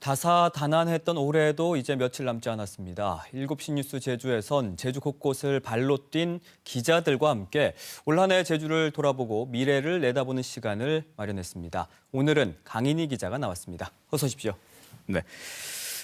다사다난했던 올해도 이제 며칠 남지 않았습니다. 7시 뉴스 제주에선 제주 곳곳을 발로 뛴 기자들과 함께 올 한 해 제주를 돌아보고 미래를 내다보는 시간을 마련했습니다. 오늘은 강인희 기자가 나왔습니다. 어서 오십시오. 네.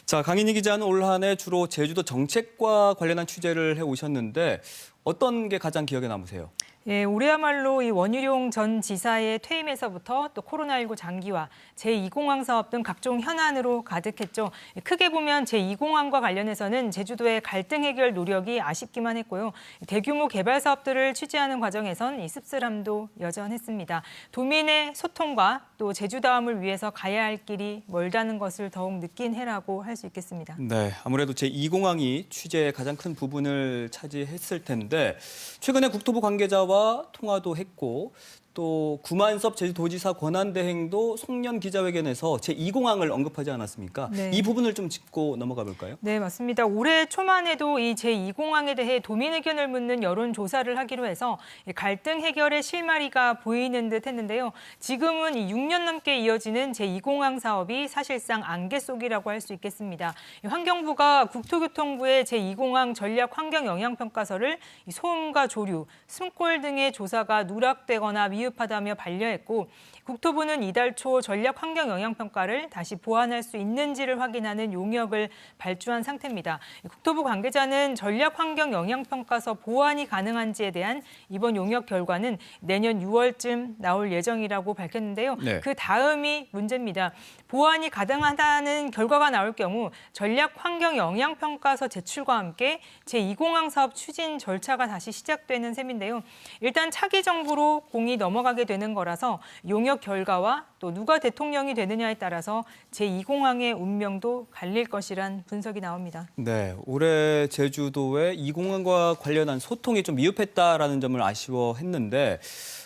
자, 강인희 기자는 올 한 해 주로 제주도 정책과 관련한 취재를 해오셨는데 어떤 게 가장 기억에 남으세요? 예, 올해야말로 이 원희룡 전 지사의 퇴임에서부터 또 코로나19 장기화, 제2공항 사업 등 각종 현안으로 가득했죠. 크게 보면 제2공항과 관련해서는 제주도의 갈등 해결 노력이 아쉽기만 했고요. 대규모 개발 사업들을 취재하는 과정에선 이 씁쓸함도 여전했습니다. 도민의 소통과 또 제주다움을 위해서 가야 할 길이 멀다는 것을 더욱 느낀 해라고 할 수 있겠습니다. 네, 아무래도 제2공항이 취재의 가장 큰 부분을 차지했을 텐데 최근에 국토부 관계자와 통화도 했고 또 구만섭 제주도지사 권한대행도 송년 기자회견에서 제2공항을 언급하지 않았습니까? 네. 이 부분을 좀 짚고 넘어가 볼까요? 네, 맞습니다. 올해 초만 해도 이 제2공항에 대해 도민 의견을 묻는 여론조사를 하기로 해서 갈등 해결의 실마리가 보이는 듯 했는데요. 지금은 이 6년 넘게 이어지는 제2공항 사업이 사실상 안개 속이라고 할 수 있겠습니다. 환경부가 국토교통부의 제2공항 전략 환경 영향평가서를 소음과 조류, 숨골 등의 조사가 누락되거나 미흡하다며 반려했고 국토부는 이달 초 전략 환경 영향 평가를 다시 보완할 수 있는지를 확인하는 용역을 발주한 상태입니다. 국토부 관계자는 전략 환경 영향 평가서 보완이 가능한지에 대한 이번 용역 결과는 내년 6월쯤 나올 예정이라고 밝혔는데요. 네. 그 다음이 문제입니다. 보완이 가능하다는 결과가 나올 경우 전략 환경 영향 평가서 제출과 함께 제2공항 사업 추진 절차가 다시 시작되는 셈인데요. 일단 차기 정부로 공이 넘어가게 되는 거라서 용역 결과와 또 누가 대통령이 되느냐에 따라서 제2공항의 운명도 갈릴 것이란 분석이 나옵니다. 네, 올해 제주도의 2공항과 관련한 소통이 좀 미흡했다라는 점을 아쉬워했는데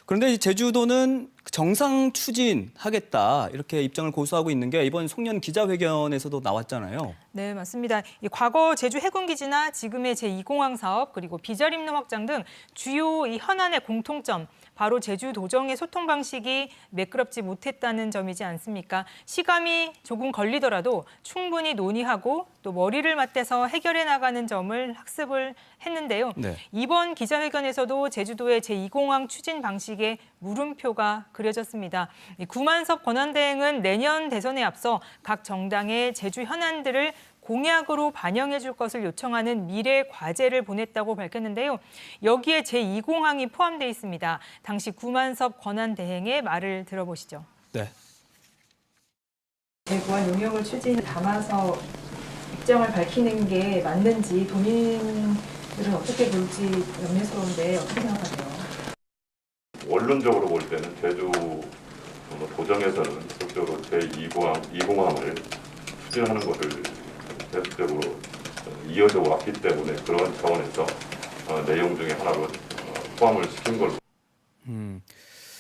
그런데 제주도는 정상 추진하겠다 이렇게 입장을 고수하고 있는 게 이번 송년 기자회견에서도 나왔잖아요. 네, 맞습니다. 과거 제주 해군기지나 지금의 제2공항 사업 그리고 비자림로 확장 등 주요 이 현안의 공통점 바로 제주도정의 소통 방식이 매끄럽지 못했다는 점이지 않습니까? 시감이 조금 걸리더라도 충분히 논의하고 또 머리를 맞대서 해결해 나가는 점을 학습을 했는데요. 네. 이번 기자회견에서도 제주도의 제2공항 추진 방식에 물음표가 그려졌습니다. 구만섭 권한대행은 내년 대선에 앞서 각 정당의 제주 현안들을 공약으로 반영해 줄 것을 요청하는 미래 과제를 보냈다고 밝혔는데요. 여기에 제2공항이 포함되어 있습니다. 당시 구만섭 권한대행의 말을 들어보시죠. 네. 대구와 용역을 추진에 담아서 입장을 밝히는 게 맞는지 도민들은 어떻게 볼지 염려스러운데 어떻게 생각하세요? 원론적으로 볼 때는 제주 도정에서는 적극적으로 제2공항을 추진하는 것을 계속적으로 이어져 왔기 때문에 그런 차원에서 내용 중에 하나로 포함을 시킨 걸로.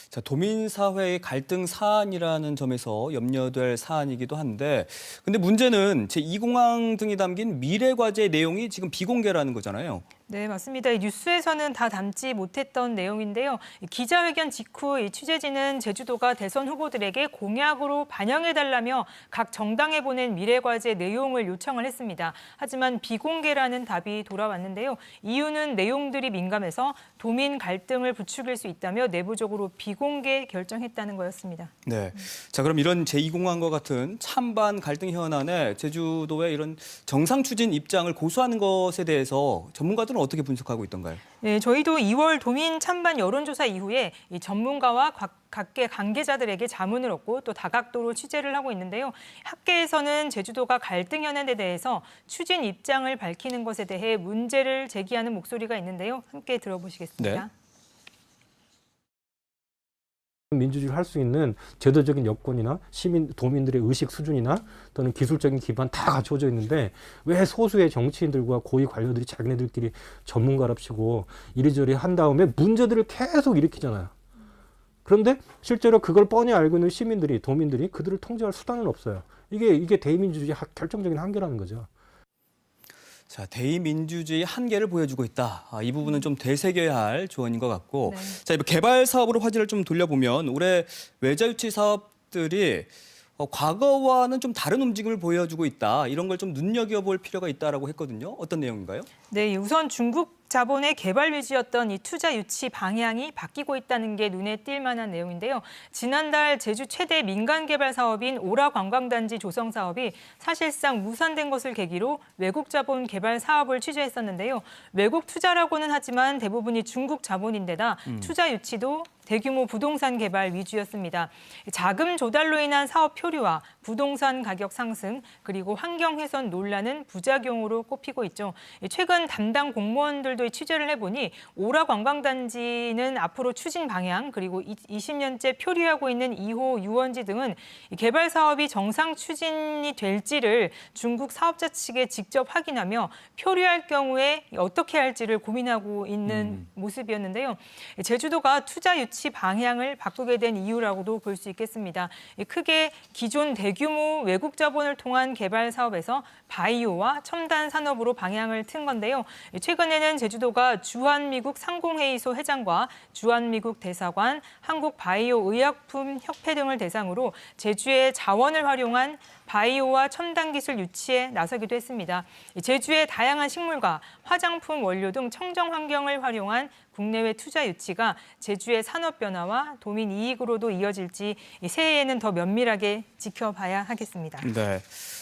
자, 도민사회의 갈등 사안이라는 점에서 염려될 사안이기도 한데 근데 문제는 제2공항 등이 담긴 미래과제 내용이 지금 비공개라는 거잖아요. 네, 맞습니다. 이 뉴스에서는 다 담지 못했던 내용인데요. 기자회견 직후 이 취재진은 제주도가 대선 후보들에게 공약으로 반영해달라며 각 정당에 보낸 미래과제 내용을 요청을 했습니다. 하지만 비공개라는 답이 돌아왔는데요. 이유는 내용들이 민감해서 도민 갈등을 부추길 수 있다며 내부적으로 비공개 결정했다는 거였습니다. 네. 자, 그럼 이런 제2공항과 같은 찬반 갈등 현안에 제주도의 이런 정상 추진 입장을 고수하는 것에 대해서 전문가들은 어떻게 분석하고 있던가요? 네, 저희도 2월 도민 찬반 여론조사 이후에 이 전문가와 각계 관계자들에게 자문을 얻고 또 다각도로 취재를 하고 있는데요. 학계에서는 제주도가 갈등 현안에 대해서 추진 입장을 밝히는 것에 대해 문제를 제기하는 목소리가 있는데요. 함께 들어보시겠습니다. 네. 민주주의를 할 수 있는 제도적인 여건이나 도민들의 의식 수준이나 또는 기술적인 기반 다 갖춰져 있는데 왜 소수의 정치인들과 고위 관료들이 자기네들끼리 전문가랍시고 이리저리 한 다음에 문제들을 계속 일으키잖아요. 그런데 실제로 그걸 뻔히 알고 있는 시민들이, 도민들이 그들을 통제할 수단은 없어요. 이게 대의민주주의의 결정적인 한계라는 거죠. 자, 대의민주주의 한계를 보여주고 있다. 이 부분은 좀 되새겨야 할 조언인 것 같고. 네. 자, 개발 사업으로 화제를 좀 돌려보면 올해 외자 유치 사업들이 과거와는 좀 다른 움직임을 보여주고 있다. 이런 걸 좀 눈여겨볼 필요가 있다라고 했거든요. 어떤 내용인가요? 네, 우선 중국 자본의 개발 위주였던 이 투자 유치 방향이 바뀌고 있다는 게 눈에 띌 만한 내용인데요. 지난달 제주 최대 민간 개발 사업인 오라 관광단지 조성 사업이 사실상 무산된 것을 계기로 외국 자본 개발 사업을 취재했었는데요. 외국 투자라고는 하지만 대부분이 중국 자본인데다 투자 유치도 대규모 부동산 개발 위주였습니다. 자금 조달로 인한 사업 표류와 부동산 가격 상승 그리고 환경 훼손 논란은 부작용으로 꼽히고 있죠. 최근 담당 공무원들도 취재를 해보니 오라 관광단지는 앞으로 추진 방향 그리고 20년째 표류하고 있는 2호 유원지 등은 개발 사업이 정상 추진이 될지를 중국 사업자 측에 직접 확인하며 표류할 경우에 어떻게 할지를 고민하고 있는 모습이었는데요. 제주도가 투자 유치 방향을 바꾸게 된 이유라고도 볼 수 있겠습니다. 크게 기존 대규모 외국 자본을 통한 개발 사업에서 바이오와 첨단 산업으로 방향을 튼 건데요. 최근에는 제주도가 주한미국 상공회의소 회장과 주한미국 대사관, 한국바이오의약품협회 등을 대상으로 제주의 자원을 활용한 바이오와 첨단 기술 유치에 나서기도 했습니다. 제주의 다양한 식물과 화장품 원료 등 청정 환경을 활용한 국내외 투자 유치가 제주의 산업 변화와 도민 이익으로도 이어질지 새해에는 더 면밀하게 지켜봐야 하겠습니다. 네.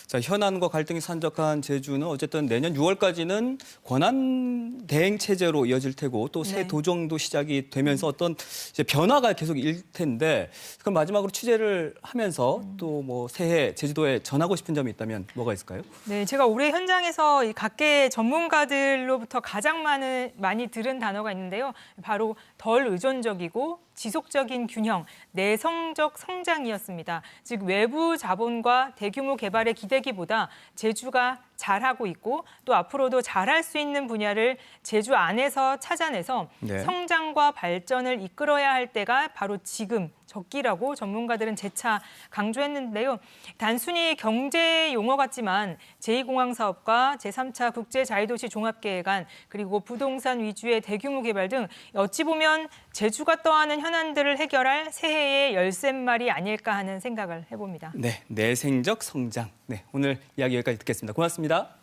자, 현안과 갈등이 산적한 제주는 어쨌든 내년 6월까지는 권한 대행 체제로 이어질 테고 또 새 네. 도정도 시작이 되면서 어떤 이제 변화가 계속 일 텐데 그럼 마지막으로 취재를 하면서 또 뭐 새해 제주도에 전하고 싶은 점이 있다면 뭐가 있을까요? 네, 제가 올해 현장에서 이 각계 전문가들로부터 가장 많이 들은 단어가 있는데요. 바로 덜 의존적이고 지속적인 균형, 내성적 성장이었습니다. 즉 외부 자본과 대규모 개발에 기대기보다 제주가 잘하고 있고 또 앞으로도 잘할 수 있는 분야를 제주 안에서 찾아내서 네. 성장과 발전을 이끌어야 할 때가 바로 지금 적기라고 전문가들은 재차 강조했는데요. 단순히 경제 용어 같지만 제2공항 사업과 제3차 국제자유도시 종합계획안 그리고 부동산 위주의 대규모 개발 등 어찌 보면 제주가 떠안은 현안들을 해결할 새해의 열쇠말이 아닐까 하는 생각을 해봅니다. 네, 내생적 성장. 네, 오늘 이야기 여기까지 듣겠습니다. 고맙습니다.